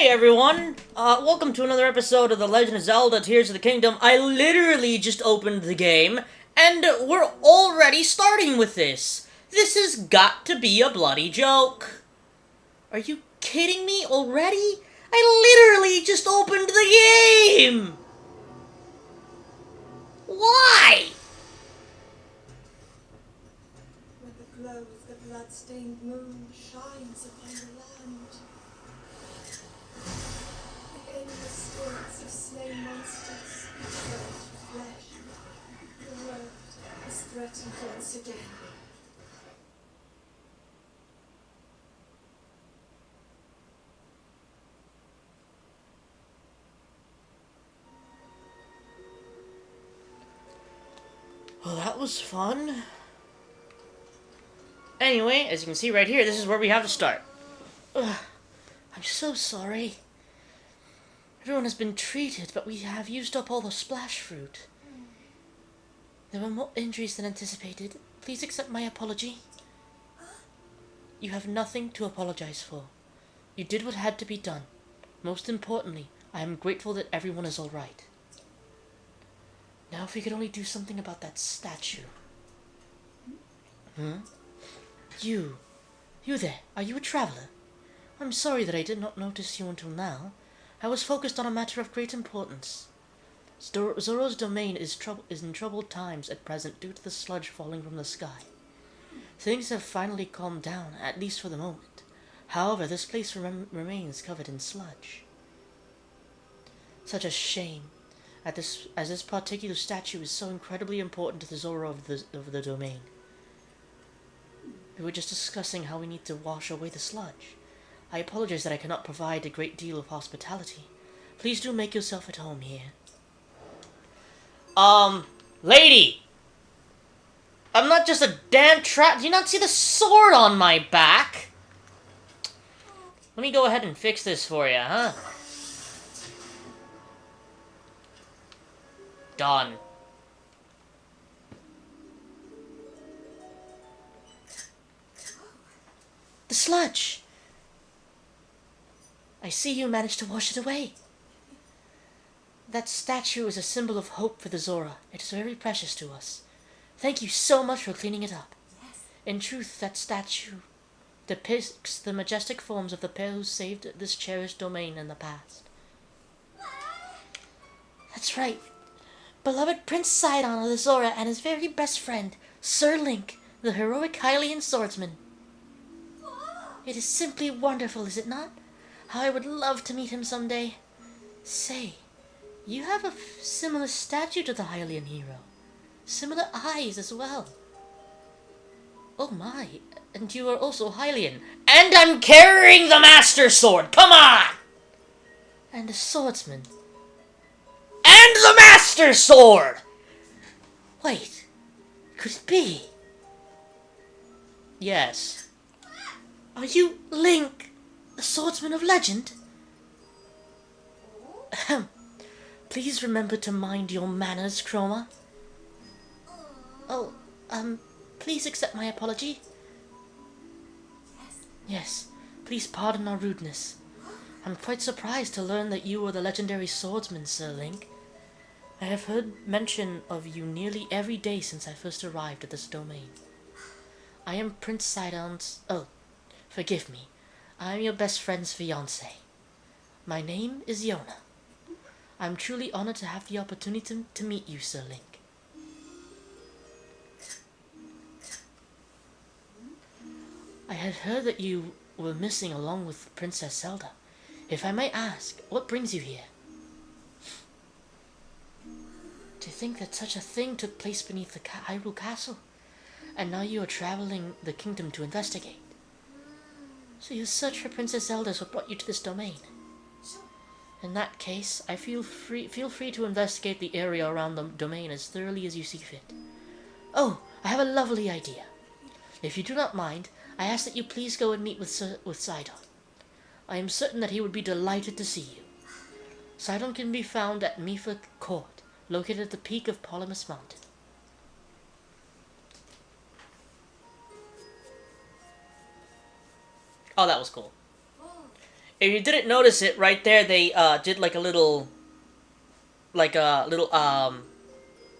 Hey everyone! Welcome to another episode of The Legend of Zelda Tears of the Kingdom. I literally just opened the game, and we're already starting with this. This has got to be a bloody joke. Are you kidding me already? I literally just opened the game! Why? Where the glow of the blood-stained moon shines upon the land. The endless spirits of slain monsters return to flesh. The world is threatened once again. Well, that was fun. Anyway, as you can see right here, this is where we have to start. Ugh, I'm so sorry. Everyone has been treated, but we have used up all the splash fruit. There were more injuries than anticipated. Please accept my apology. You have nothing to apologize for. You did what had to be done. Most importantly, I am grateful that everyone is alright. Now if we could only do something about that statue. You there, are you a traveler? I'm sorry that I did not notice you until now. I was focused on a matter of great importance. Zoro's domain is in troubled times at present due to the sludge falling from the sky. Things have finally calmed down, at least for the moment. However, this place remains covered in sludge. Such a shame, as this particular statue is so incredibly important to the Zoro of the domain. We were just discussing how we need to wash away the sludge. I apologize that I cannot provide a great deal of hospitality. Please do make yourself at home here. Lady! I'm not just a damn trap. Do you not see the sword on my back? Let me go ahead and fix this for you, huh? Done. The sludge! I see you managed to wash it away. That statue is a symbol of hope for the Zora. It is very precious to us. Thank you so much for cleaning it up. Yes. In truth, that statue depicts the majestic forms of the pair who saved this cherished domain in the past. That's right. Beloved Prince Sidon of the Zora and his very best friend, Sir Link, the heroic Hylian swordsman. It is simply wonderful, is it not? How I would love to meet him someday. Say, you have a similar statue to the Hylian hero. Similar eyes as well. Oh my, and you are also Hylian. And I'm carrying the Master Sword, come on! And a swordsman. And the Master Sword! Wait, could it be? Yes. Are you Link, the swordsman of legend? Ahem. Please remember to mind your manners, Chroma. Oh, please accept my apology. Yes, please pardon our rudeness. I'm quite surprised to learn that you are the legendary swordsman, Sir Link. I have heard mention of you nearly every day since I first arrived at this domain. I am Prince Sidon's... Oh, forgive me. I am your best friend's fiancé. My name is Yona. I'm truly honored to have the opportunity to meet you, Sir Link. I had heard that you were missing along with Princess Zelda. If I may ask, what brings you here? To think that such a thing took place beneath the Hyrule Castle, and now you are traveling the kingdom to investigate. So your search for Princess Zelda is what brought you to this domain. In that case, I feel free to investigate the area around the domain as thoroughly as you see fit. Oh, I have a lovely idea. If you do not mind, I ask that you please go and meet with Sidon. I am certain that he would be delighted to see you. Sidon can be found at Mifa Court, located at the peak of Polymus Mountain. Oh, that was cool. If you didn't notice it, right there they did like a little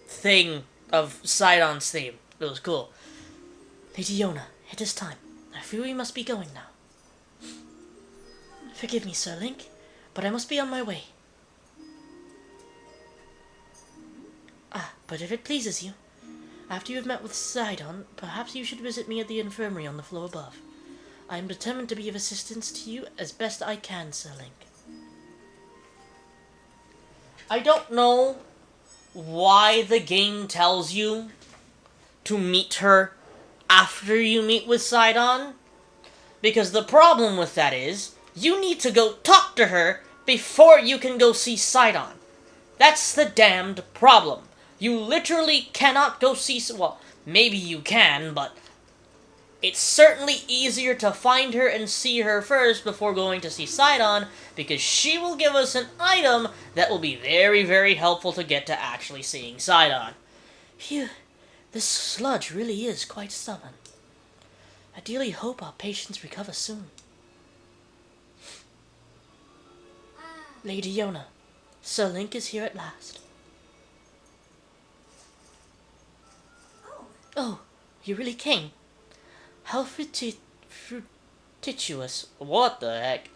thing of Sidon's theme. It was cool. Lady Yona, it is time. I fear we must be going now. Forgive me, Sir Link, but I must be on my way. Ah, but if it pleases you, after you have met with Sidon, perhaps you should visit me at the infirmary on the floor above. I am determined to be of assistance to you as best I can, Sir Link. I don't know why the game tells you to meet her after you meet with Sidon, because the problem with that is you need to go talk to her before you can go see Sidon. That's the damned problem. You literally cannot go see... Well, maybe you can, but it's certainly easier to find her and see her first before going to see Sidon, because she will give us an item that will be very, very helpful to get to actually seeing Sidon. Phew, this sludge really is quite stubborn. I dearly hope our patients recover soon. Lady Yona, Sir Link is here at last. Oh, you really came. How fructitious. What the heck?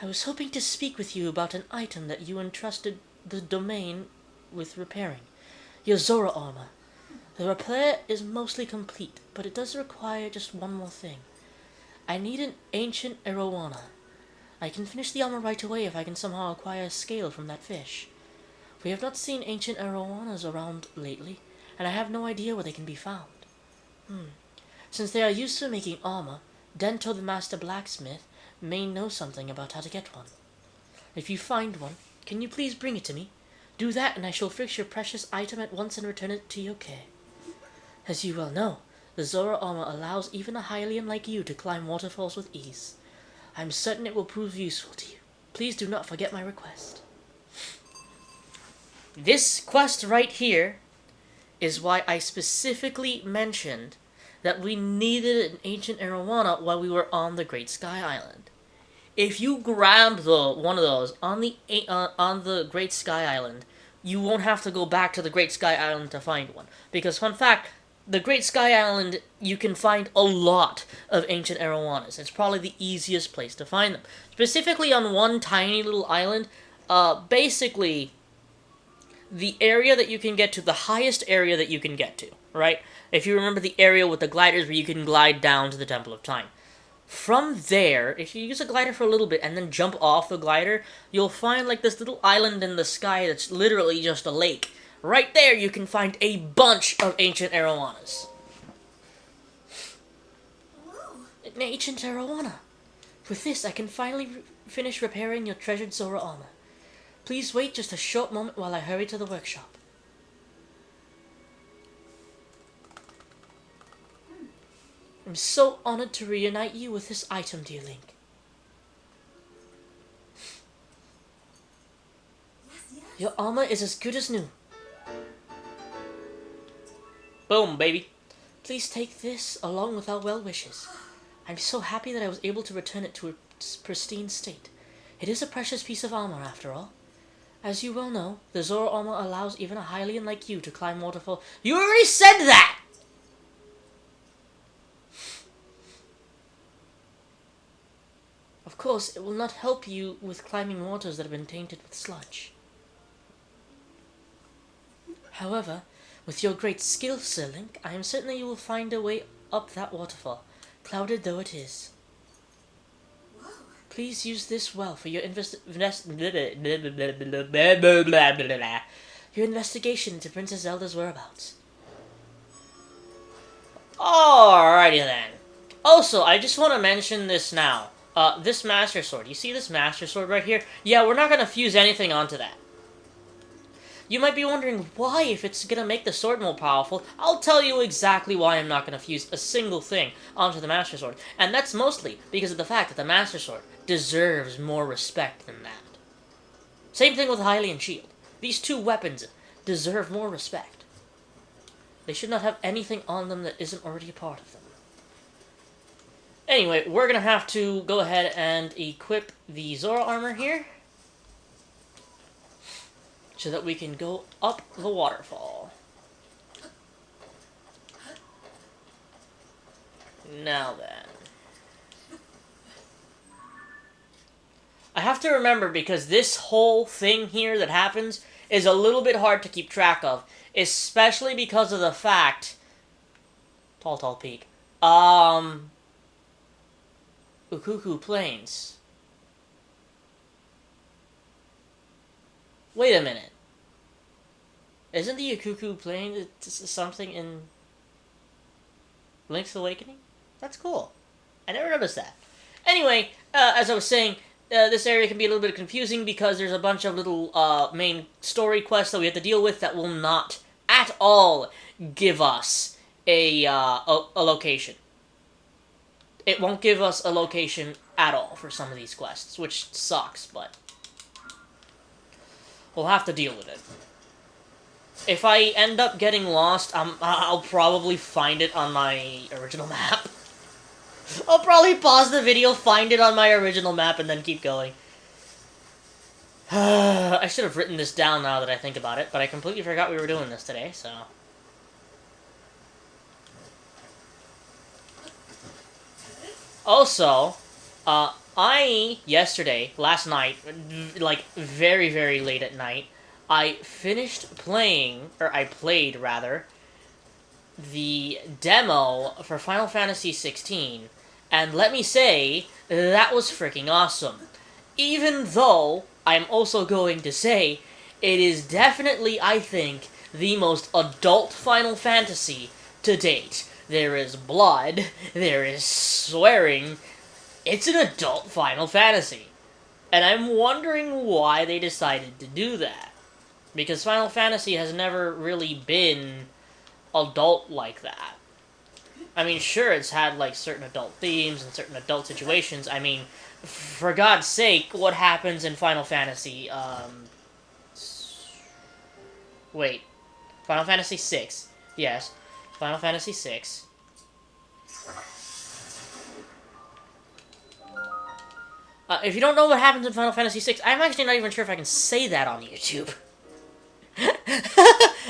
I was hoping to speak with you about an item that you entrusted the domain with repairing. Your Zora armor. The repair is mostly complete, but it does require just one more thing. I need an ancient arowana. I can finish the armor right away if I can somehow acquire a scale from that fish. We have not seen ancient arowanas around lately, and I have no idea where they can be found. Since they are used to making armor, Dento the master blacksmith may know something about how to get one. If you find one, can you please bring it to me? Do that and I shall fix your precious item at once and return it to your care. As you well know, the Zora armor allows even a Hylian like you to climb waterfalls with ease. I am certain it will prove useful to you. Please do not forget my request. This quest right here is why I specifically mentioned that we needed an ancient arowana while we were on the Great Sky Island. If you grab one of those on the Great Sky Island, you won't have to go back to the Great Sky Island to find one. Because, fun fact, the Great Sky Island, you can find a lot of ancient arowanas. It's probably the easiest place to find them. Specifically on one tiny little island, basically the area that you can get to, the highest area that you can get to, right? If you remember the area with the gliders where you can glide down to the Temple of Time. From there, if you use a glider for a little bit and then jump off the glider, you'll find like this little island in the sky that's literally just a lake. Right there you can find a bunch of ancient arowanas. An ancient arowana. With this, I can finally finish repairing your treasured Zora armor. Please wait just a short moment while I hurry to the workshop. I'm so honored to reunite you with this item, dear Link. Your armor is as good as new. Boom, baby. Please take this along with our well wishes. I'm so happy that I was able to return it to its pristine state. It is a precious piece of armor, after all. As you well know, the Zora armor allows even a Hylian like you to climb waterfall. You already said that! Of course, it will not help you with climbing waters that have been tainted with sludge. However, with your great skill, Sir Link, I am certain that you will find a way up that waterfall, clouded though it is. Please use this well for your investigation into Princess Zelda's whereabouts. Alrighty then. Also, I just want to mention this now. This Master Sword. You see this Master Sword right here? Yeah, we're not going to fuse anything onto that. You might be wondering why, if it's going to make the sword more powerful. I'll tell you exactly why I'm not going to fuse a single thing onto the Master Sword. And that's mostly because of the fact that the Master Sword deserves more respect than that. Same thing with Hylian Shield. These two weapons deserve more respect. They should not have anything on them that isn't already a part of them. Anyway, we're gonna have to go ahead and equip the Zora armor here, so that we can go up the waterfall. Now then. I have to remember, because this whole thing here that happens is a little bit hard to keep track of, especially because of the fact... Tall Peak. Ukuku Plains. Wait a minute. Isn't the Ukuku Plains something in Link's Awakening? That's cool. I never noticed that. Anyway, as I was saying, this area can be a little bit confusing because there's a bunch of little main story quests that we have to deal with that will not at all give us a location. It won't give us a location at all for some of these quests, which sucks, but we'll have to deal with it. If I end up getting lost, I'll probably find it on my original map. I'll probably pause the video, find it on my original map, and then keep going. I should have written this down now that I think about it, but I completely forgot we were doing this today, so... Also, last night, like, very, very late at night, I played, rather, the demo for Final Fantasy 16, and let me say, that was freaking awesome. Even though, I'm also going to say, it is definitely, I think, the most adult Final Fantasy to date. There is blood, there is swearing. It's an adult Final Fantasy. And I'm wondering why they decided to do that. Because Final Fantasy has never really been adult like that. I mean, sure, it's had, like, certain adult themes and certain adult situations. I mean, for God's sake, what happens in Final Fantasy, wait. Final Fantasy VI. Yes. Final Fantasy VI. If you don't know what happens in Final Fantasy VI, I'm actually not even sure if I can say that on YouTube.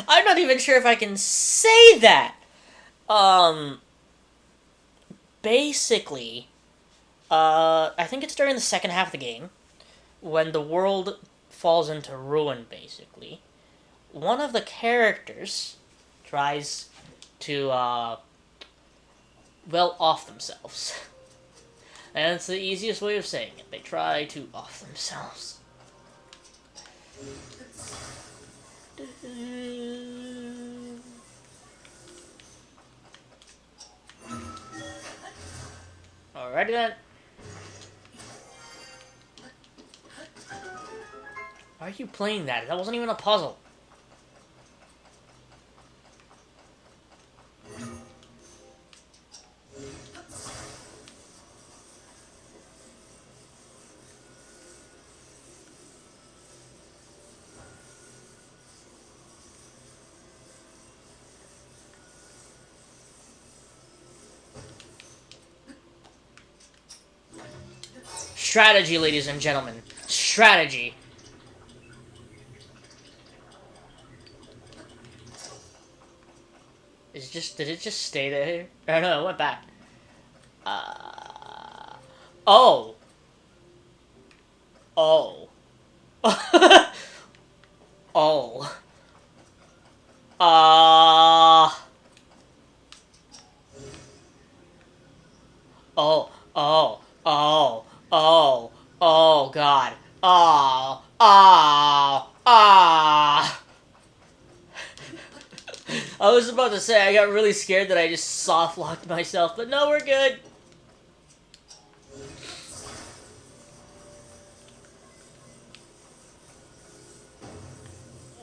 I'm not even sure if I can say that! Basically, I think it's during the second half of the game, when the world falls into ruin, basically. One of the characters tries to, well, off themselves. And it's the easiest way of saying it. They try to off themselves. Alrighty then. Why are you playing that? That wasn't even a puzzle. Strategy, ladies and gentlemen. Strategy. Did it just stay there? Oh no, it went back. Oh. Oh. Oh. Oh. Oh. Oh. Oh. Oh, God. Oh. Oh. Ah. I was about to say, I got really scared that I just soft-locked myself, but no, we're good.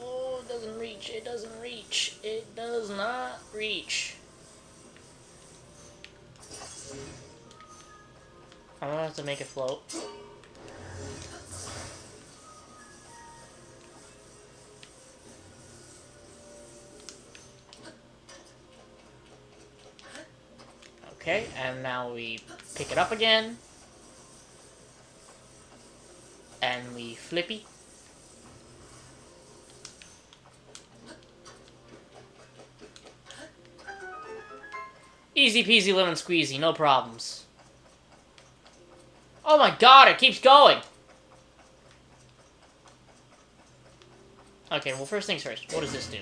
Oh, it doesn't reach, it doesn't reach, it does not reach. I'm gonna have to make it float. Okay, and now we Pick it up again. And we flippy. Easy peasy lemon squeezy, no problems. Oh my god, it keeps going! Okay, well first things first, what does this do?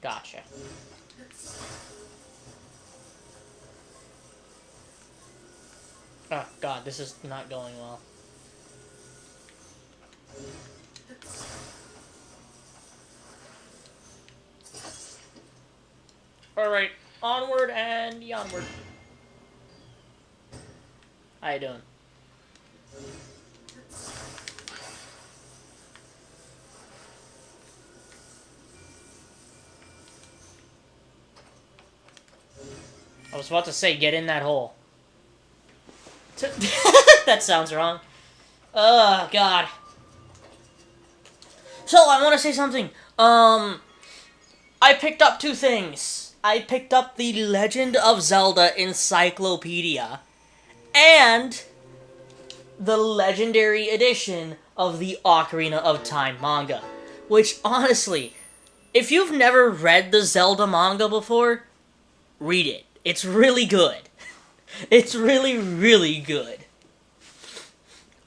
Gotcha. Oh god, this is not going well. Alright, onward and onward. How you doing? I was about to say, get in that hole. That sounds wrong. Oh, God. So, I want to say something. I picked up two things. I picked up the Legend of Zelda Encyclopedia and the Legendary Edition of the Ocarina of Time manga. Which, honestly, if you've never read the Zelda manga before, read it. It's really good. It's really, really good.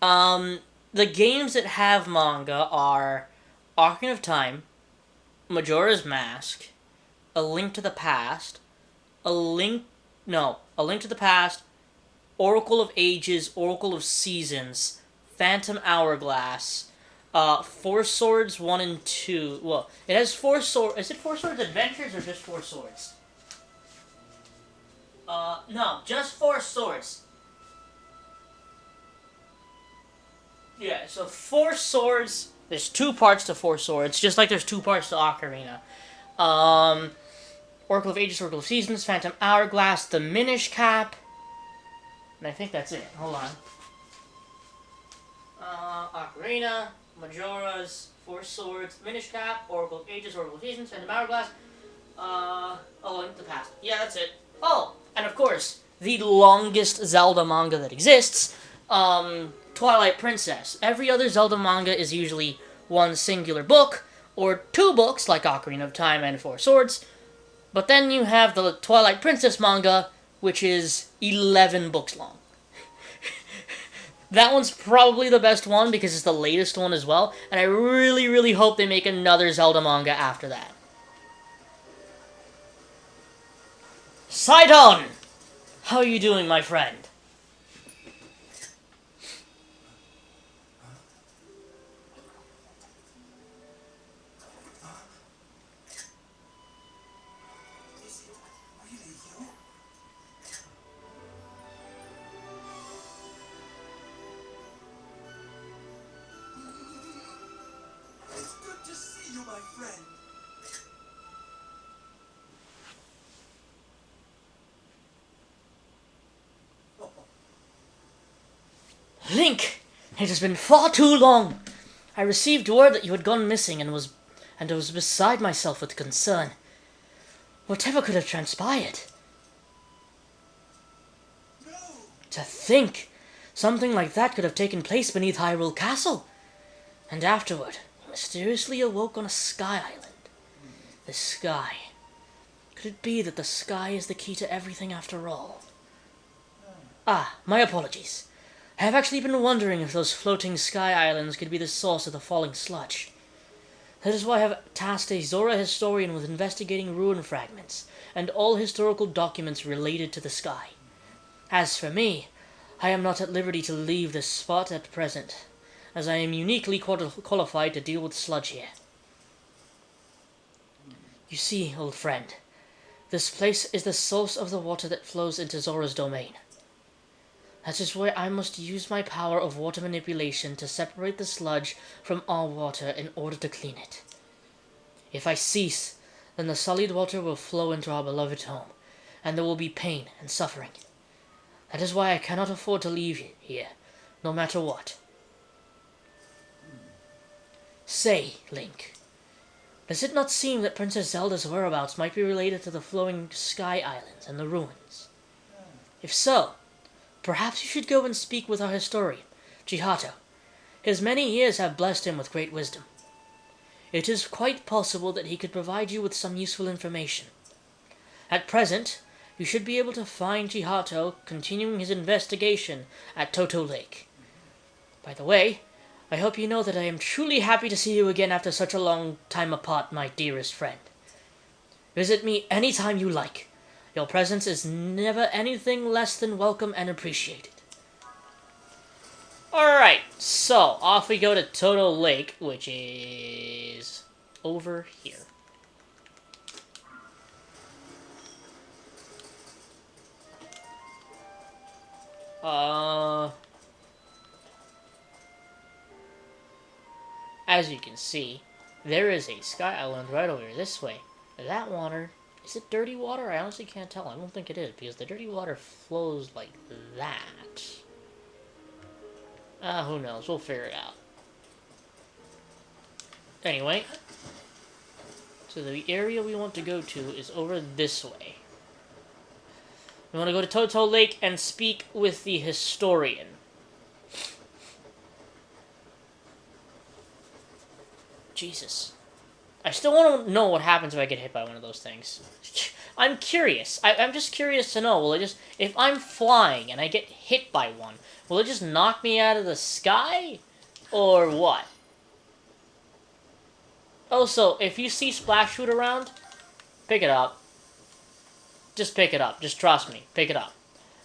The games that have manga are Ocarina of Time, Majora's Mask, A Link to the Past, A Link to the Past, Oracle of Ages, Oracle of Seasons, Phantom Hourglass, Four Swords 1 and 2. Well, it has Four Swords. Is it Four Swords Adventures or just Four Swords? No, just Four Swords. Yeah, so Four Swords. There's two parts to Four Swords, just like there's two parts to Ocarina. Oracle of Ages, Oracle of Seasons, Phantom Hourglass, the Minish Cap. And I think that's it. Hold on. Ocarina, Majora's, Four Swords, Minish Cap, Oracle of Ages, Oracle of Seasons, Phantom Hourglass, A Link to the Past. Yeah, that's it. Oh, and of course, the longest Zelda manga that exists, Twilight Princess. Every other Zelda manga is usually one singular book, or two books, like Ocarina of Time and Four Swords. But then you have the Twilight Princess manga, which is 11 books long. That one's probably the best one, because it's the latest one as well, and I really, really hope they make another Zelda manga after that. Sidon! How are you doing, my friend? Link! It has been far too long. I received word that you had gone missing and was beside myself with concern. Whatever could have transpired? No. To think, something like that could have taken place beneath Hyrule Castle. And afterward, mysteriously awoke on a sky island. The sky. Could it be that the sky is the key to everything after all? Ah, my apologies. I have actually been wondering if those floating sky islands could be the source of the falling sludge. That is why I have tasked a Zora historian with investigating ruin fragments and all historical documents related to the sky. As for me, I am not at liberty to leave this spot at present, as I am uniquely qualified to deal with sludge here. You see, old friend, this place is the source of the water that flows into Zora's domain. That is where I must use my power of water manipulation to separate the sludge from all water in order to clean it. If I cease, then the sullied water will flow into our beloved home, and there will be pain and suffering. That is why I cannot afford to leave here, no matter what. Say, Link, Does it not seem that Princess Zelda's whereabouts might be related to the flowing sky islands and the ruins? If so, perhaps you should go and speak with our historian, Chihato. His many years have blessed him with great wisdom. It is quite possible that he could provide you with some useful information. At present, you should be able to find Chihato continuing his investigation at Toto Lake. By the way, I hope you know that I am truly happy to see you again after such a long time apart, my dearest friend. Visit me any time you like. Your presence is never anything less than welcome and appreciated. Alright, so off we go to Toto Lake, which is over here. As you can see, there is a sky island right over this way. That water, is it dirty water? I honestly can't tell. I don't think it is, because the dirty water flows like that. Who knows? We'll figure it out. Anyway, so the area we want to go to is over this way. We want to go to Toto Lake and speak with the historian. Jesus. I still want to know what happens if I get hit by one of those things. I'm curious. I'm just curious to know. Will it just... If I'm flying and I get hit by one, will it just knock me out of the sky? Or what? Also, if you see Splash Shoot around, pick it up. Just pick it up. Just trust me. Pick it up.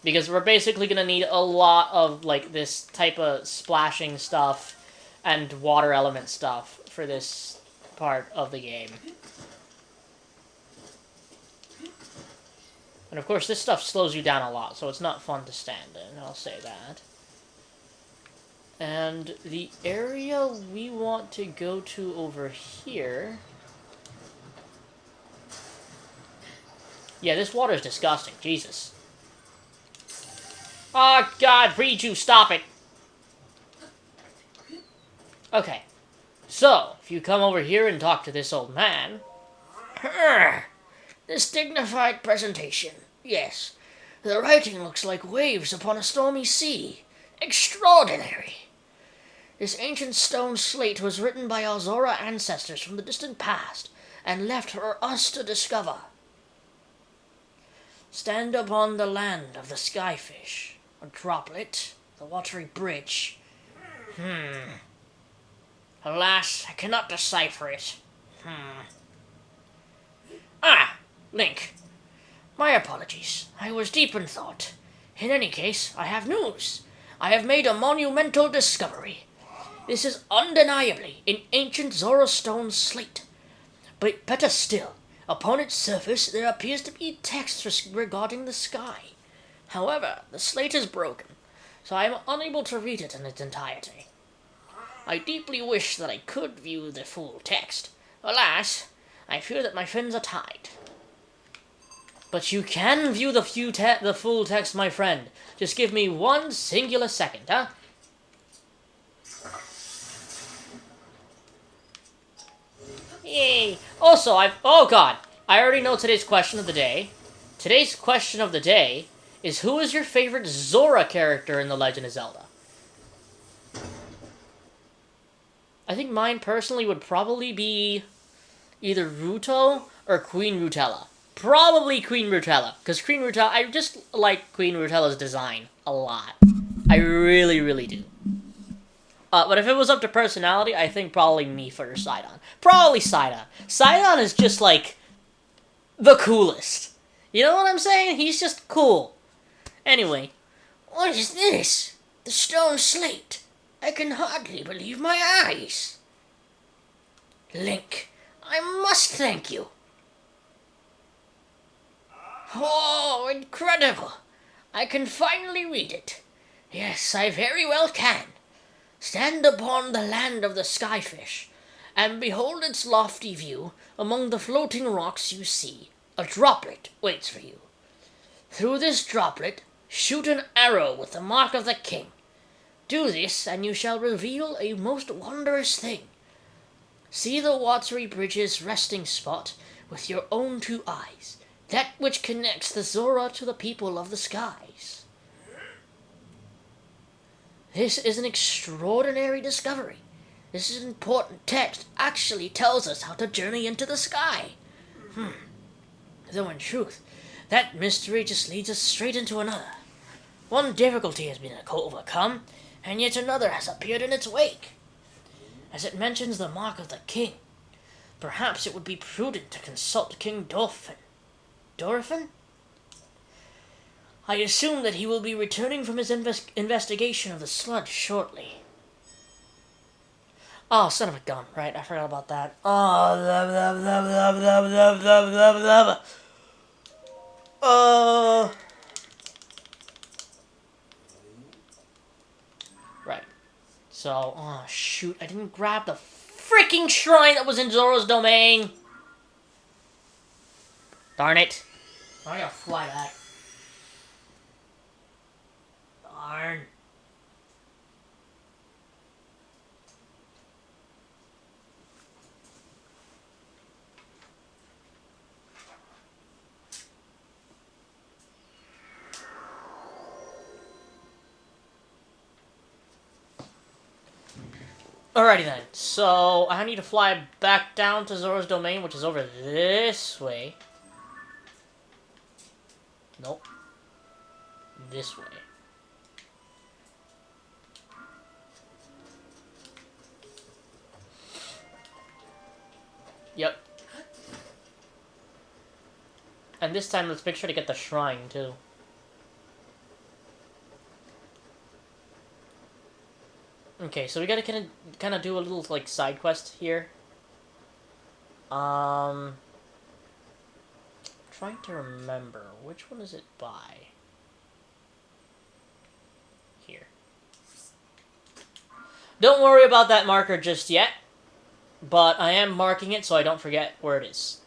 Because we're basically going to need a lot of, like, this type of splashing stuff and water element stuff for this part of the game. And of course, this stuff slows you down a lot, so it's not fun to stand in, I'll say that. And the area we want to go to over here... Yeah, this water is disgusting. Jesus. Oh, God, Riju, stop it! Okay. So, if you come over here and talk to this old man... This dignified presentation. Yes. The writing looks like waves upon a stormy sea. Extraordinary. This ancient stone slate was written by our Zora ancestors from the distant past, and left for us to discover. Stand upon the land of the skyfish, a droplet, the watery bridge. Alas, I cannot decipher it. Ah, Link. My apologies. I was deep in thought. In any case, I have news. I have made a monumental discovery. This is undeniably an ancient Zora stone slate. But better still, upon its surface there appears to be text regarding the sky. However, the slate is broken, so I am unable to read it in its entirety. I deeply wish that I could view the full text. Alas, I fear that my fins are tied. But you can view the full text, my friend. Just give me one singular second, huh? Yay! Also, oh god! I already know today's question of the day. Today's question of the day is, who is your favorite Zora character in The Legend of Zelda? I think mine personally would probably be either Ruto or Queen Rutella. Probably Queen Rutella, because Queen Rutella, I just like Queen Rutella's design a lot. I really, really do. But if it was up to personality, I think probably Mipha or Sidon. Probably Sidon. Sidon is just, like, the coolest. You know what I'm saying? He's just cool. Anyway. What is this? The stone slate. I can hardly believe my eyes. Link, I must thank you. Oh, incredible. I can finally read it. Yes, I very well can. Stand upon the land of the skyfish, and behold its lofty view. Among the floating rocks you see, a droplet waits for you. Through this droplet, shoot an arrow with the mark of the king. Do this, and you shall reveal a most wondrous thing. See the watery bridge's resting spot with your own 2 eyes, that which connects the Zora to the people of the skies. This is an extraordinary discovery. This is important text actually tells us how to journey into the sky. Though in truth, that mystery just leads us straight into another. One difficulty has been overcome, and yet another has appeared in its wake. As it mentions the mark of the king, perhaps it would be prudent to consult King Dorfin. Dorfin? I assume that he will be returning from his investigation of the sludge shortly. Oh, son of a gun, right, I forgot about that. Oh, right. So, oh shoot, I didn't grab the freaking shrine that was in Zora's domain! Darn it. I gotta fly back. Darn. Alrighty then, so I need to fly back down to Zora's domain, which is over this way. Nope. This way. Yep. And this time, let's make sure to get the shrine, too. Okay, so we gotta kind of do a little, like, side quest here. Trying to remember, which one is it by? Here. Don't worry about that marker just yet, but I am marking it so I don't forget where it is.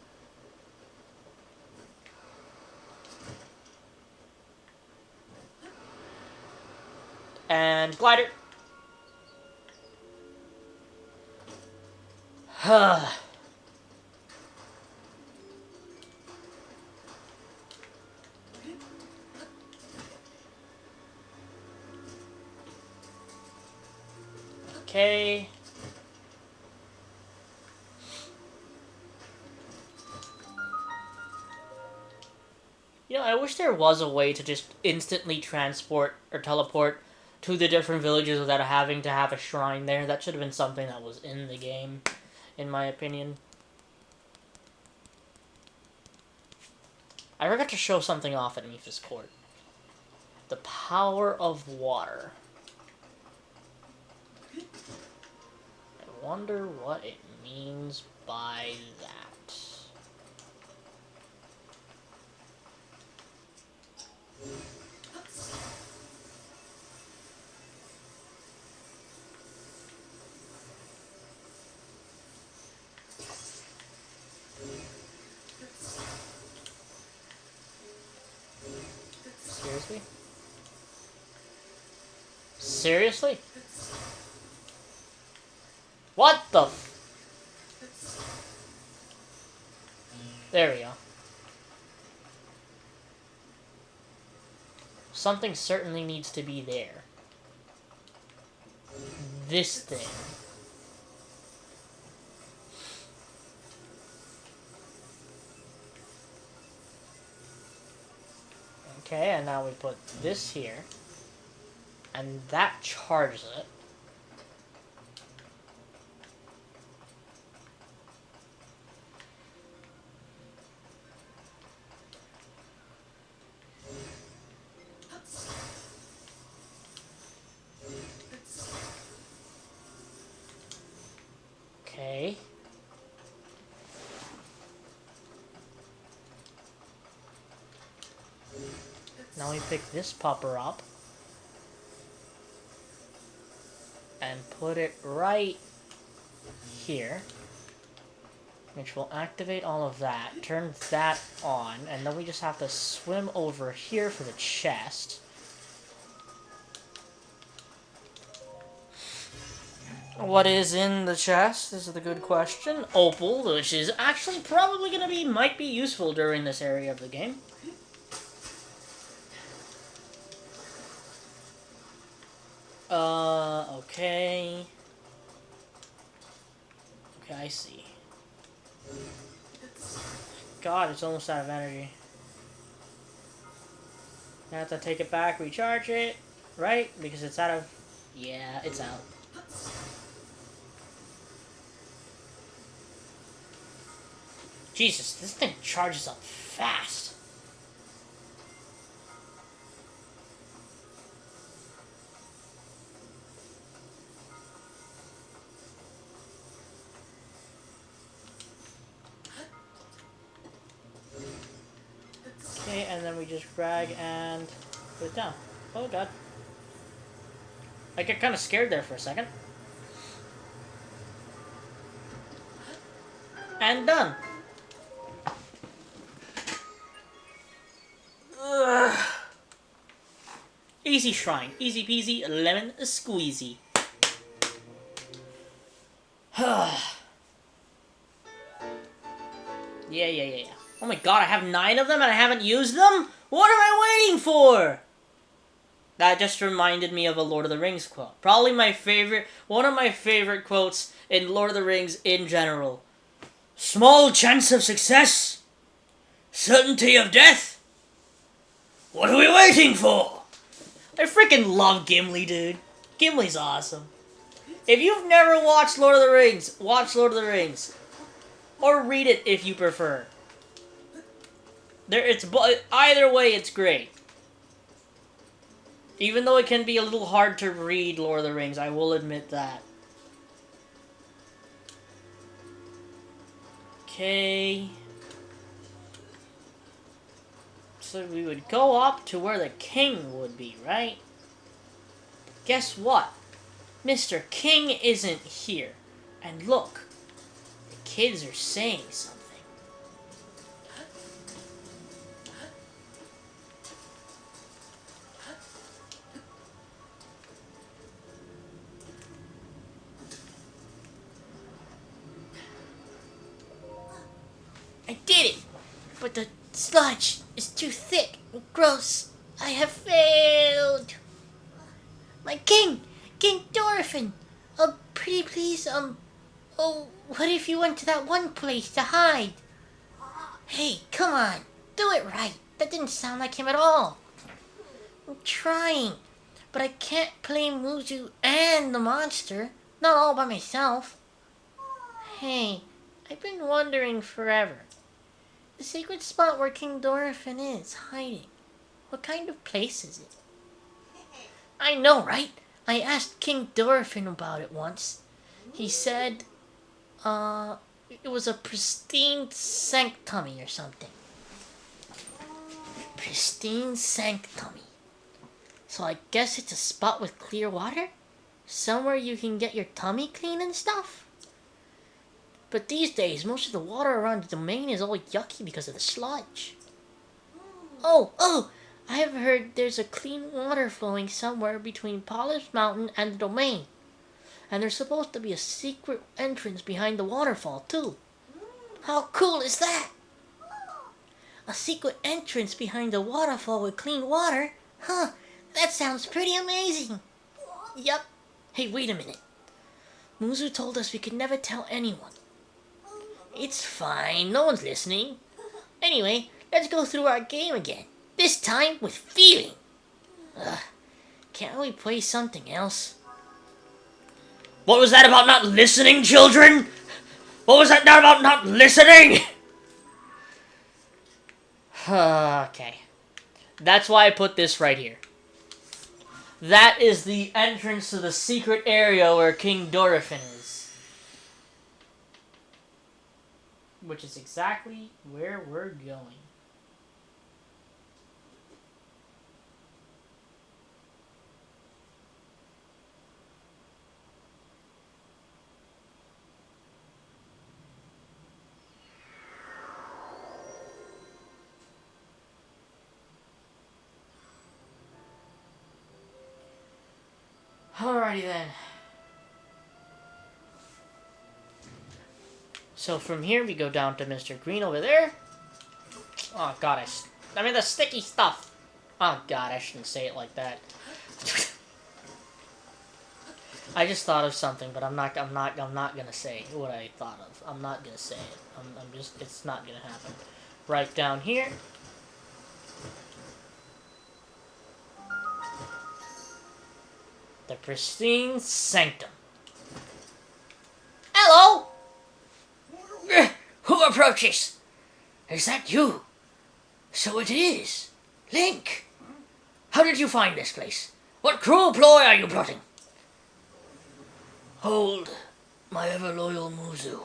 And glider. Okay. You know, I wish there was a way to just instantly transport or teleport to the different villages without having to have a shrine there. That should have been something that was in the game, in my opinion. I forgot to show something off at Mipha's court. The power of water. I wonder what it means by that. Seriously? Seriously? What the f- There we go. Something certainly needs to be there. This thing. Okay, and now we put this here. And that charges it. Okay. Now we pick this popper up and put it right here, which will activate all of that, turn that on, and then we just have to swim over here for the chest. What is in the chest is the good question. Opal, which is actually probably gonna be, might be useful during this area of the game. Okay. Okay, I see. God, it's almost out of energy. I have to take it back, recharge it, right? Because it's out of... Yeah, it's out. Jesus, this thing charges up fast. Okay, and then we just drag and put it down. Oh god. I get kind of scared there for a second. And done. Ugh. Easy shrine. Easy peasy, lemon squeezy. Yeah. Oh my god, I have 9 of them and I haven't used them? What am I waiting for? That just reminded me of a Lord of the Rings quote. Probably my favorite, one of my favorite quotes in Lord of the Rings in general. Small chance of success, certainty of death. What are we waiting for? I freaking love Gimli, dude. Gimli's awesome. If you've never watched Lord of the Rings, watch Lord of the Rings. Or read it if you prefer. Either way, it's great. Even though it can be a little hard to read Lord of the Rings, I will admit that. Okay. So we would go up to where the king would be, right? Guess what? Mr. King isn't here. And look, the kids are saying something. I did it! But the sludge is too thick and gross. I have failed! My king! King Dorfin! Pretty please, oh, what if you went to that one place to hide? Hey, come on! Do it right! That didn't sound like him at all! I'm trying, but I can't play Muzu and the monster. Not all by myself. Hey, I've been wondering forever. The secret spot where King Dorfin is hiding. What kind of place is it? I know, right? I asked King Dorfin about it once. He said, it was a pristine sanctuary or something. Pristine sanctuary. So I guess it's a spot with clear water? Somewhere you can get your tummy clean and stuff? But these days, most of the water around the domain is all yucky because of the sludge. Oh! I have heard there's a clean water flowing somewhere between Polished Mountain and the domain. And there's supposed to be a secret entrance behind the waterfall, too. How cool is that? A secret entrance behind the waterfall with clean water? Huh, that sounds pretty amazing. Yup. Hey, wait a minute. Muzu told us we could never tell anyone. It's fine, no one's listening. Anyway, let's go through our game again. This time with feeling. Can't we play something else? What was that about not listening, children? What was that about not listening? Okay. That's why I put this right here. That is the entrance to the secret area where King Dorfin is. Which is exactly where we're going. Alrighty then. So from here we go down to Mr. Green over there. Oh god, I mean the sticky stuff. Oh god, I shouldn't say it like that. I just thought of something, but I'm not gonna say what I thought of. I'm not gonna say it. I'm just, it's not gonna happen. Right down here. The pristine sanctum. Hello! Who approaches? Is that you? So it is. Link! How did you find this place? What cruel ploy are you plotting? Hold, my ever-loyal Muzu.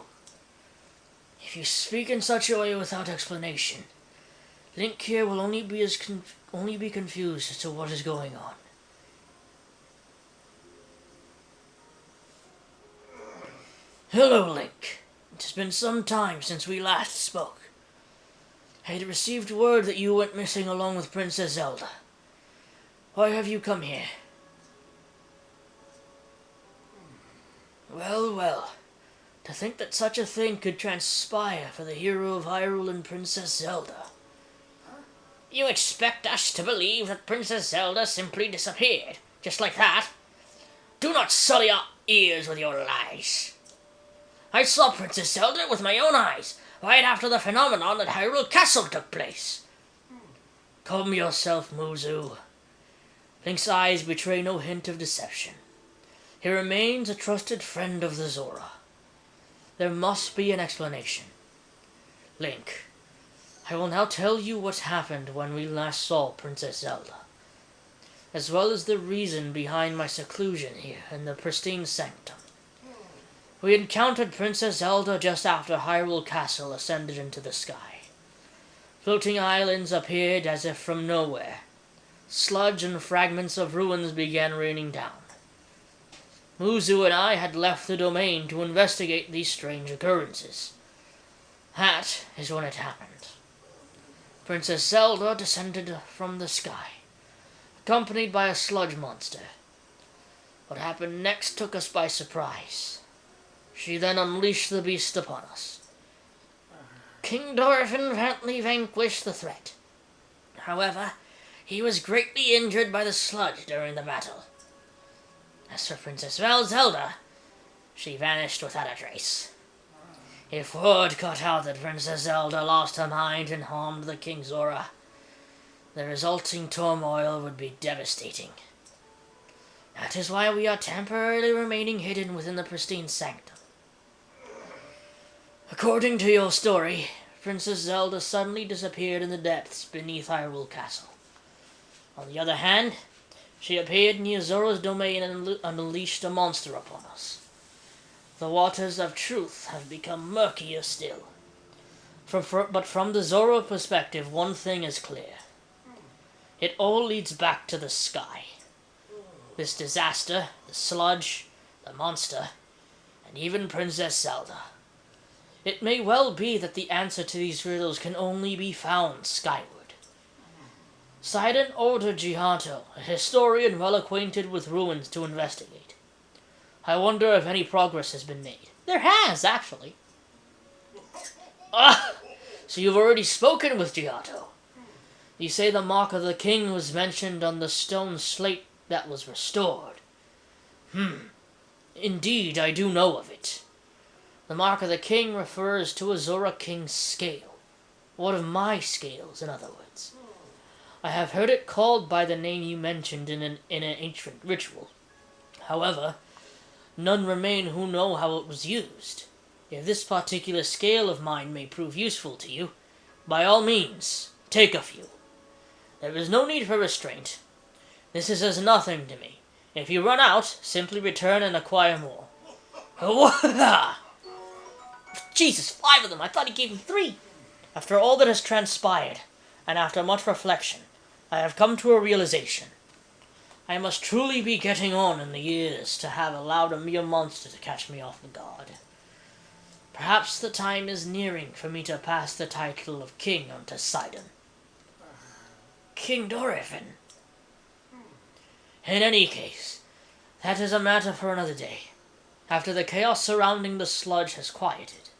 If you speak in such a way without explanation, Link here will only be confused as to what is going on. Hello, Link. It has been some time since we last spoke. I had received word that you went missing along with Princess Zelda. Why have you come here? Well, well. To think that such a thing could transpire for the hero of Hyrule and Princess Zelda. You expect us to believe that Princess Zelda simply disappeared, just like that? Do not sully our ears with your lies. I saw Princess Zelda with my own eyes, right after the phenomenon at Hyrule Castle took place. Calm yourself, Muzu. Link's eyes betray no hint of deception. He remains a trusted friend of the Zora. There must be an explanation. Link, I will now tell you what happened when we last saw Princess Zelda, as well as the reason behind my seclusion here in the pristine sanctum. We encountered Princess Zelda just after Hyrule Castle ascended into the sky. Floating islands appeared as if from nowhere. Sludge and fragments of ruins began raining down. Muzu and I had left the domain to investigate these strange occurrences. That is when it happened. Princess Zelda descended from the sky, accompanied by a sludge monster. What happened next took us by surprise. She then unleashed the beast upon us. King Dorephan apparently vanquished the threat. However, he was greatly injured by the sludge during the battle. As for Princess Zelda, she vanished without a trace. If word got out that Princess Zelda lost her mind and harmed the King Zora, the resulting turmoil would be devastating. That is why we are temporarily remaining hidden within the pristine sanctum. According to your story, Princess Zelda suddenly disappeared in the depths beneath Hyrule Castle. On the other hand, she appeared near Zora's domain and unleashed a monster upon us. The waters of truth have become murkier still. But from the Zora perspective, one thing is clear. It all leads back to the sky. This disaster, the sludge, the monster, and even Princess Zelda. It may well be that the answer to these riddles can only be found skyward. Sidon ordered Giotto, a historian well acquainted with ruins, to investigate. I wonder if any progress has been made. There has, actually. Ah! So you've already spoken with Giotto. You say the mark of the king was mentioned on the stone slate that was restored. Indeed, I do know of it. The mark of the king refers to a Zora king's scale. One of my scales, in other words. I have heard it called by the name you mentioned in an ancient ritual. However, none remain who know how it was used. If this particular scale of mine may prove useful to you, by all means, take a few. There is no need for restraint. This is as nothing to me. If you run out, simply return and acquire more. Jesus, 5 of them! I thought he gave me 3! After all that has transpired, and after much reflection, I have come to a realization. I must truly be getting on in the years to have allowed a mere monster to catch me off guard. Perhaps the time is nearing for me to pass the title of king onto Sidon. King Dorephan. In any case, that is a matter for another day, after the chaos surrounding the sludge has quieted.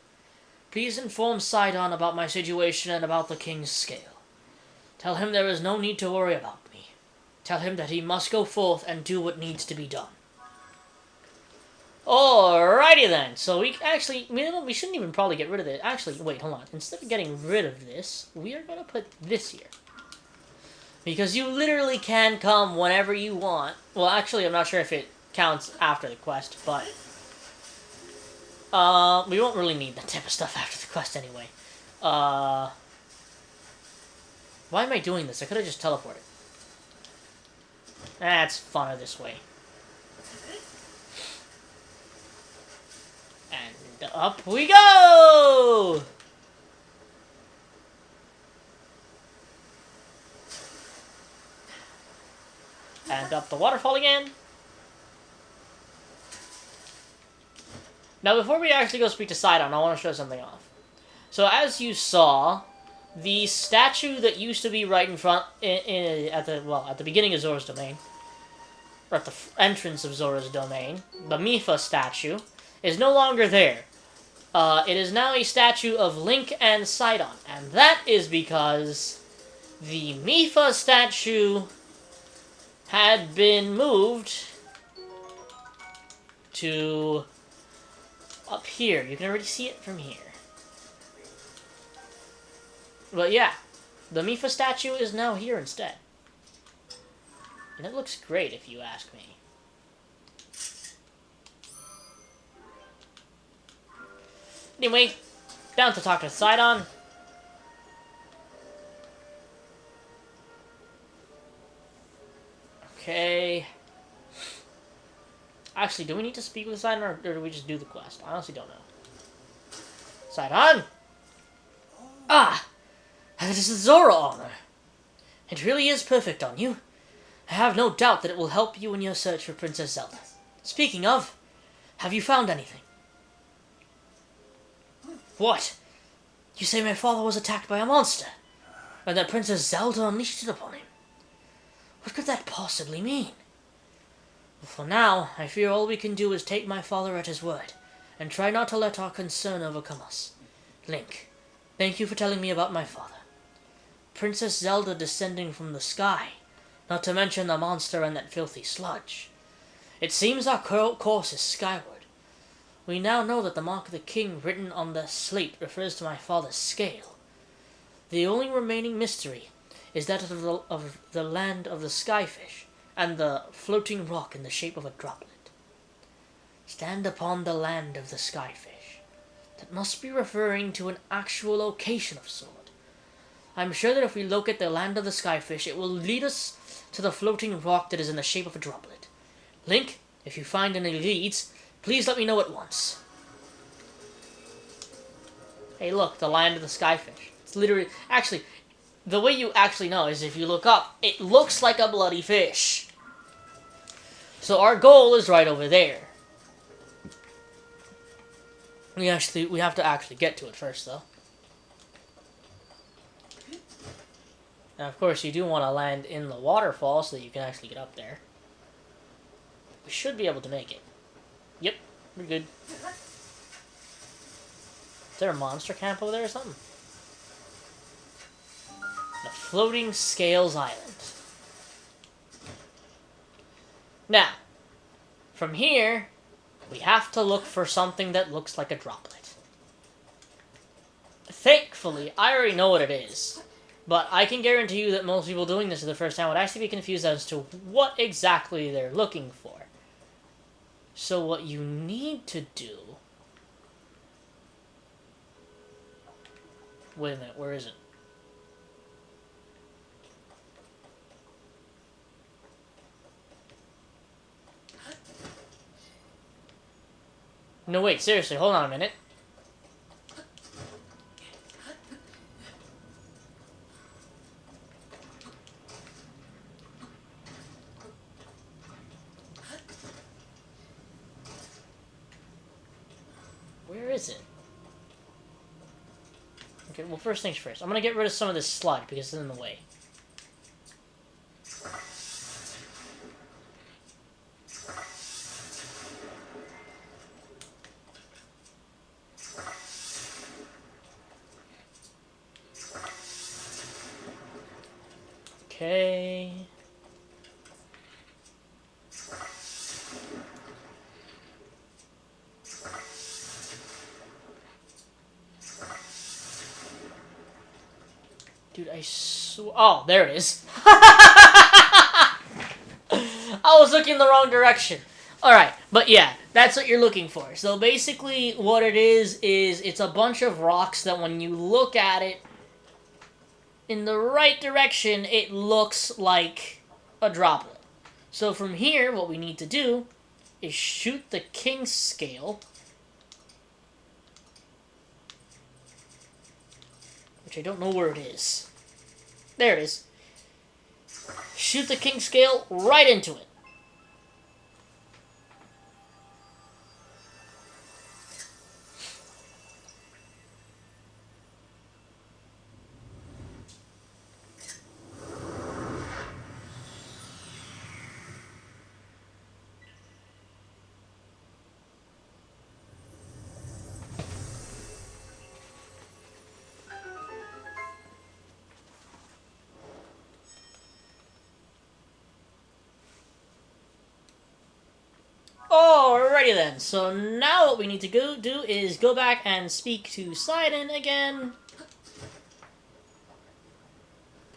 Please inform Sidon about my situation and about the king's scale. Tell him there is no need to worry about me. Tell him that he must go forth and do what needs to be done. Alrighty then. So we actually, we shouldn't even probably get rid of it. Actually, wait, hold on. Instead of getting rid of this, we are going to put this here. Because you literally can come whenever you want. Well, actually, I'm not sure if it counts after the quest, but we won't really need that type of stuff after the quest anyway. Why am I doing this? I could have just teleported. That's funner this way. And up we go! And up the waterfall again. Now, before we actually go speak to Sidon, I want to show something off. So, as you saw, the statue that used to be right in front, at the beginning of Zora's domain, or at the entrance of Zora's domain, the Mipha statue, is no longer there. It is now a statue of Link and Sidon, and that is because the Mipha statue had been moved to up here. You can already see it from here. But yeah, the Mipha statue is now here instead. And it looks great if you ask me. Anyway, down to talk to Sidon. Okay. Actually, do we need to speak with Sidon, or do we just do the quest? I honestly don't know. Sidon! Ah! This is Zora armor. It really is perfect on you. I have no doubt that it will help you in your search for Princess Zelda. Speaking of, have you found anything? What? You say my father was attacked by a monster, and that Princess Zelda unleashed it upon him. What could that possibly mean? Well, for now, I fear all we can do is take my father at his word, and try not to let our concern overcome us. Link, thank you for telling me about my father. Princess Zelda descending from the sky, not to mention the monster and that filthy sludge. It seems our course is skyward. We now know that the mark of the king written on the slate refers to my father's scale. The only remaining mystery is that of the land of the skyfish, and the floating rock in the shape of a droplet. Stand upon the land of the skyfish. That must be referring to an actual location of sort. I'm sure that if we locate the land of the skyfish, it will lead us to the floating rock that is in the shape of a droplet. Link, if you find any leads, please let me know at once. Hey look, the land of the skyfish. It's literally... Actually, the way you actually know is if you look up, it looks like a bloody fish. So our goal is right over there. We have to actually get to it first, though. Now, of course, you do want to land in the waterfall so that you can actually get up there. We should be able to make it. Yep, we're good. Is there a monster camp over there or something? The Floating Scales Island. Now, from here, we have to look for something that looks like a droplet. Thankfully, I already know what it is. But I can guarantee you that most people doing this for the first time would actually be confused as to what exactly they're looking for. So what you need to do... Wait a minute, where is it? No, wait, seriously, hold on a minute. Where is it? Okay, well, first things first. I'm gonna get rid of some of this sludge because it's in the way. Okay. Dude, oh, there it is. I was looking the wrong direction. Alright, but yeah, that's what you're looking for. So basically what it is it's a bunch of rocks that when you look at it in the right direction, it looks like a droplet. So from here, what we need to do is shoot the king's scale, which I don't know where it is. There it is. Shoot the king's scale right into it. Alrighty then, so now what we need to do is go back and speak to Sidon again.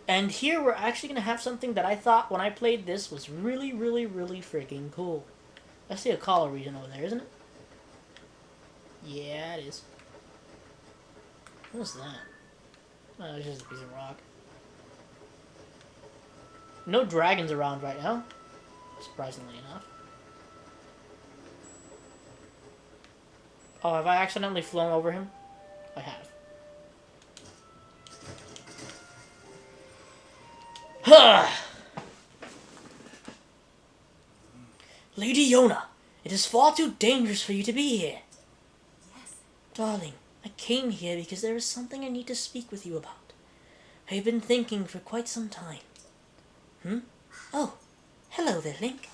And here we're actually going to have something that I thought when I played this was really, really, really freaking cool. I see a collar region over there, isn't it? Yeah, it is. What's that? Oh, it's just a piece of rock. No dragons around right now, surprisingly enough. Oh, have I accidentally flown over him? I have. Lady Yona, it is far too dangerous for you to be here. Yes. Darling, I came here because there is something I need to speak with you about. I have been thinking for quite some time. Oh, hello there, Link.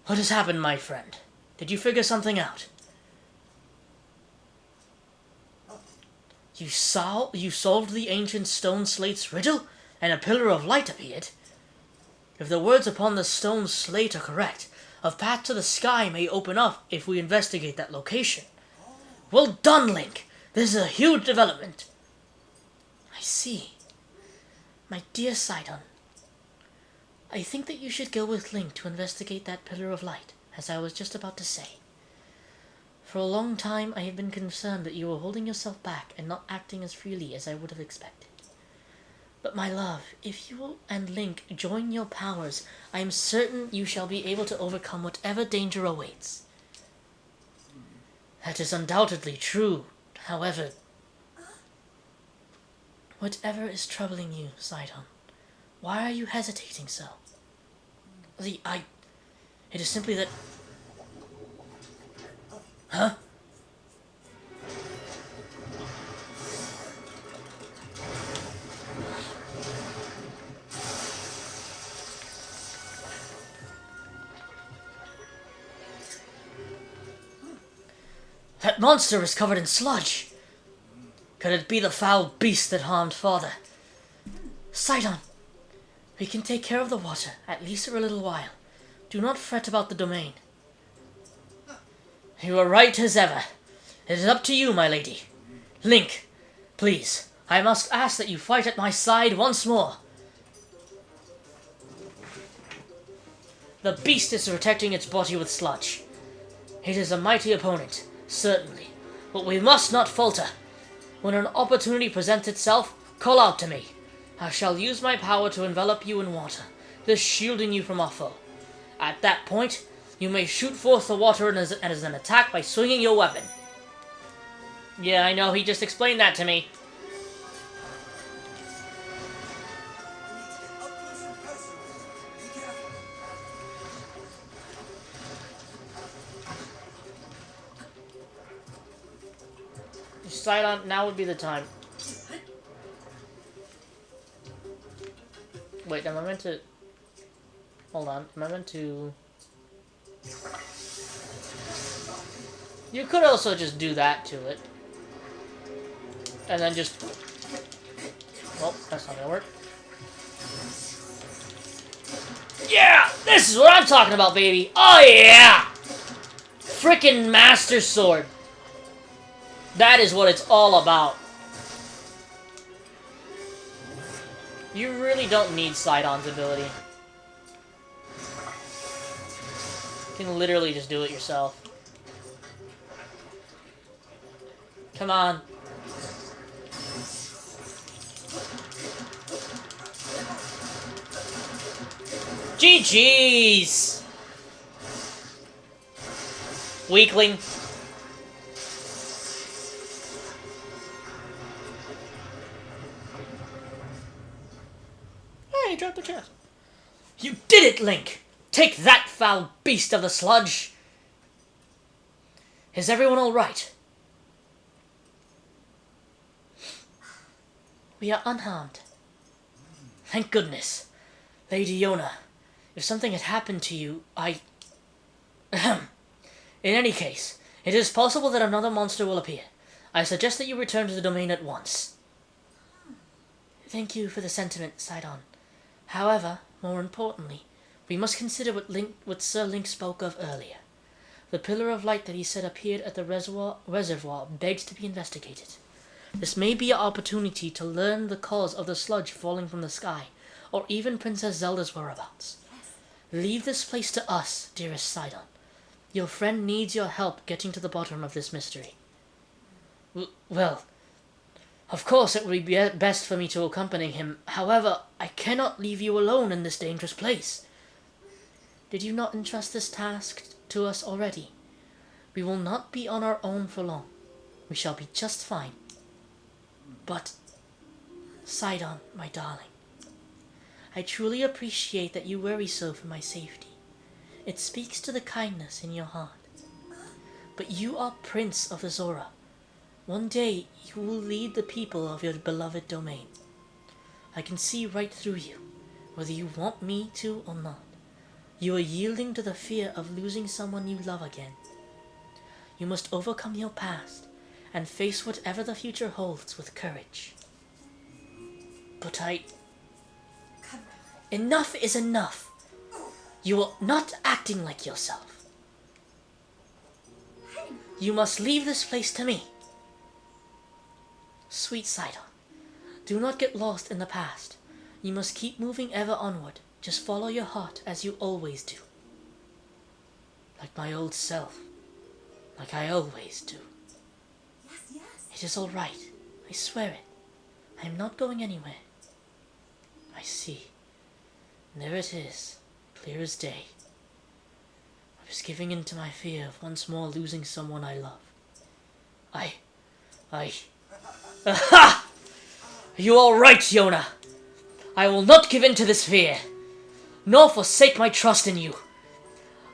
What has happened, my friend? Did you figure something out? You solved the ancient stone slate's riddle, and a pillar of light appeared? If the words upon the stone slate are correct, a path to the sky may open up if we investigate that location. Well done, Link! This is a huge development. I see. My dear Sidon, I think that you should go with Link to investigate that pillar of light, as I was just about to say. For a long time, I have been concerned that you were holding yourself back and not acting as freely as I would have expected. But my love, if you and Link join your powers, I am certain you shall be able to overcome whatever danger awaits. That is undoubtedly true. However, whatever is troubling you, Sidon, why are you hesitating so? It is simply that... Huh? That monster is covered in sludge. Could it be the foul beast that harmed Father? Sidon, we can take care of the water, at least for a little while. Do not fret about the domain. You are right as ever. It is up to you, my lady. Link, please, I must ask that you fight at my side once more. The beast is protecting its body with sludge. It is a mighty opponent, certainly, but we must not falter. When an opportunity presents itself, call out to me. I shall use my power to envelop you in water, thus shielding you from our foe. At that point, you may shoot forth the water as an attack by swinging your weapon. Yeah, I know, he just explained that to me. Sidon, now would be the time. Wait, am I meant to... Hold on, am I meant to... You could also just do that to it. And then just... Oh, that's not gonna work. Yeah! This is what I'm talking about, baby! Oh, yeah! Frickin' Master Sword. That is what it's all about. You really don't need Sidon's ability. You can literally just do it yourself. Come on. GG's! Weakling. Hey, dropped the chest. You did it, Link! Take that, foul beast of the sludge! Is everyone alright? We are unharmed. Thank goodness. Lady Yona, if something had happened to you, I... Ahem. In any case, it is possible that another monster will appear. I suggest that you return to the domain at once. Thank you for the sentiment, Sidon. However, more importantly, we must consider what Sir Link spoke of earlier. The pillar of light that he said appeared at the reservoir begs to be investigated. This may be an opportunity to learn the cause of the sludge falling from the sky, or even Princess Zelda's whereabouts. Leave this place to us, dearest Sidon. Your friend needs your help getting to the bottom of this mystery. Well, of course it would be best for me to accompany him. However, I cannot leave you alone in this dangerous place. Did you not entrust this task to us already? We will not be on our own for long. We shall be just fine. But, Sidon, my darling, I truly appreciate that you worry so for my safety. It speaks to the kindness in your heart. But you are Prince of the Zora. One day you will lead the people of your beloved domain. I can see right through you, whether you want me to or not. You are yielding to the fear of losing someone you love again. You must overcome your past and face whatever the future holds with courage. But Enough is enough. You are not acting like yourself. You must leave this place to me. Sweet Sidon, do not get lost in the past. You must keep moving ever onward. Just follow your heart as you always do. Like my old self. Like I always do. Yes. It is all right. I swear it. I am not going anywhere. I see. And there it is, clear as day. I was giving in to my fear of once more losing someone I love. Aha! Are you all right, Yona? I will not give in to this fear, nor forsake my trust in you.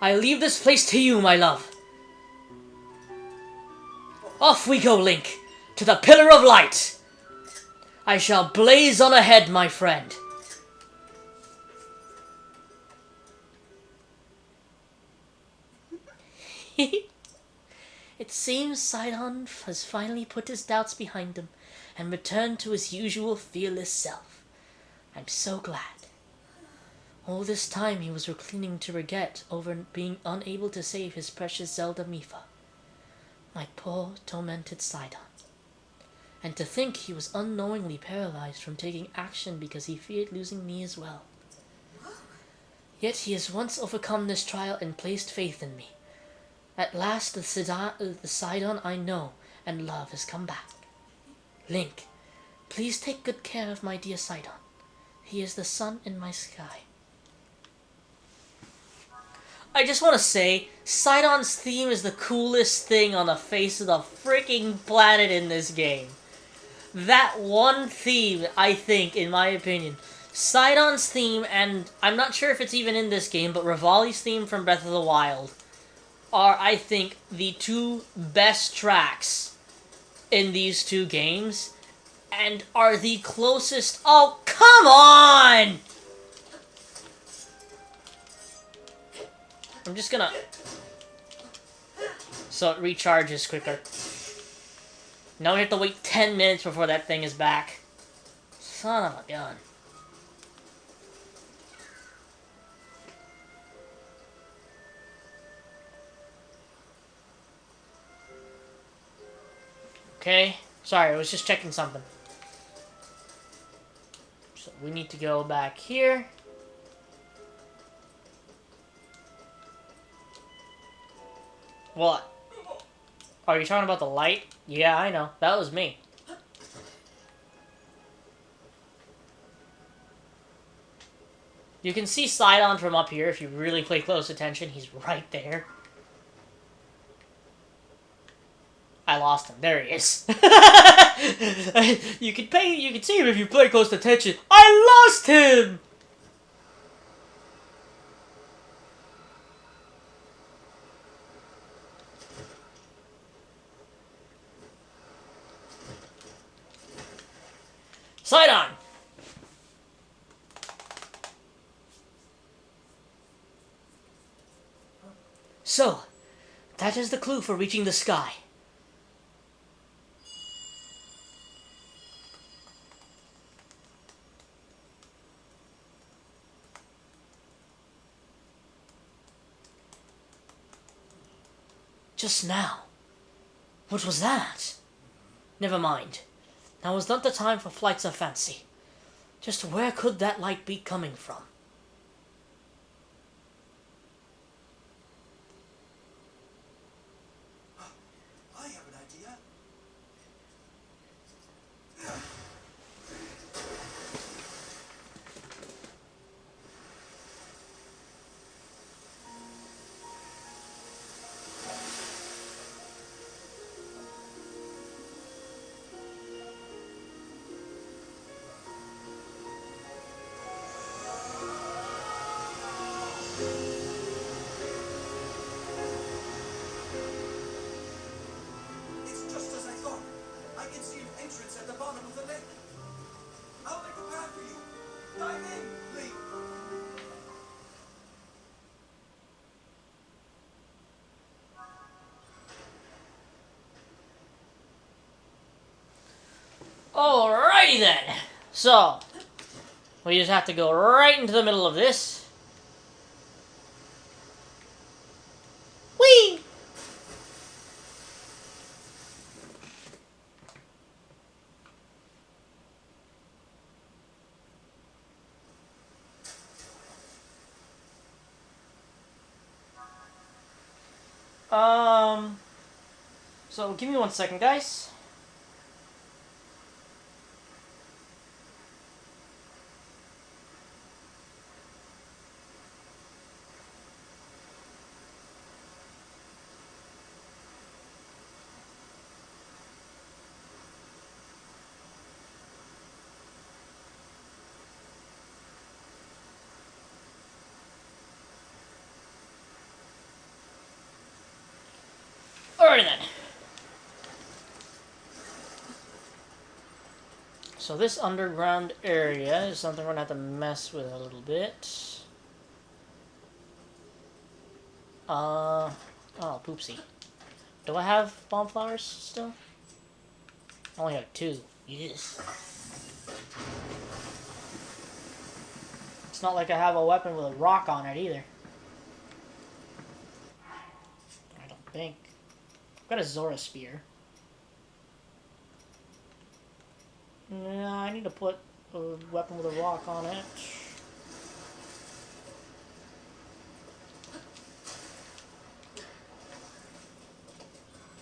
I leave this place to you, my love. Off we go, Link, to the Pillar of Light. I shall blaze on ahead, my friend. It seems Sidon has finally put his doubts behind him and returned to his usual fearless self. I'm so glad. All this time he was reclining to regret over being unable to save his precious Zelda Mipha. My poor, tormented Sidon. And to think he was unknowingly paralyzed from taking action because he feared losing me as well. Yet he has once overcome this trial and placed faith in me. At last the Sidon I know and love has come back. Link, please take good care of my dear Sidon. He is the sun in my sky. I just want to say, Sidon's theme is the coolest thing on the face of the freaking planet in this game. That one theme, I think, in my opinion, Sidon's theme, and I'm not sure if it's even in this game, but Rivali's theme from Breath of the Wild, are, I think, the two best tracks in these two games, and are the closest... Oh, come on! I'm just gonna... So it recharges quicker. Now we have to wait 10 minutes before that thing is back. Son of a gun. Okay. Sorry, I was just checking something. So we need to go back here. What? Are you talking about the light? Yeah, I know. That was me. You can see Sidon from up here if you really pay close attention. He's right there. I lost him. There he is. You can see him if you pay close attention. I lost him! Sidon! So, that is the clue for reaching the sky. Just now. What was that? Never mind. Now was not the time for flights of fancy. Just where could that light be coming from? I have an idea. It's just as I thought. I can see an entrance at the bottom of the lake. I'll make a path for you. Dive in, Link. Alrighty then. So, we just have to go right into the middle of this. Whee! So give me 1 second, guys. Alrighty then. So this underground area is something we're gonna have to mess with a little bit. Oh, poopsie. Do I have bomb flowers still? I only have 2. Yes. It's not like I have a weapon with a rock on it either. I don't think. I've got a Zora spear. Yeah, I need to put a weapon with a rock on it.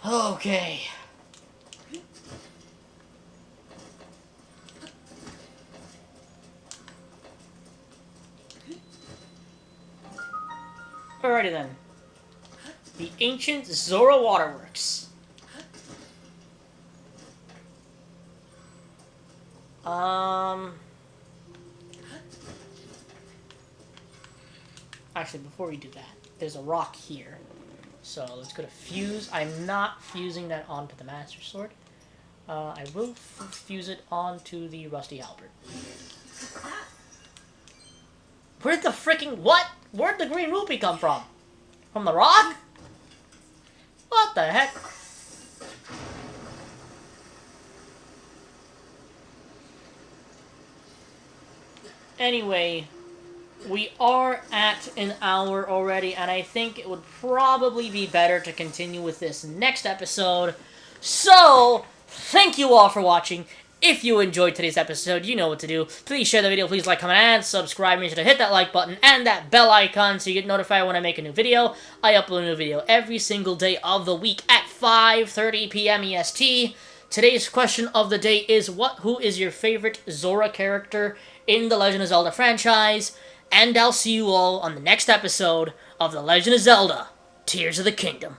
Okay. Alrighty then. The ancient Zora Waterworks. Actually, before we do that, there's a rock here. So let's go to fuse. I'm not fusing that onto the Master Sword. I will fuse it onto the Rusty Halberd. Where'd the freaking... What? Where'd the green rupee come from? From the rock? What the heck? Anyway, we are at an hour already, and I think it would probably be better to continue with this next episode. So, thank you all for watching. If you enjoyed today's episode, you know what to do. Please share the video, please like, comment, and subscribe. Make sure to hit that like button and that bell icon so you get notified when I make a new video. I upload a new video every single day of the week at 5:30 p.m. EST. Today's question of the day is, who is your favorite Zora character in the Legend of Zelda franchise? And I'll see you all on the next episode of The Legend of Zelda: Tears of the Kingdom.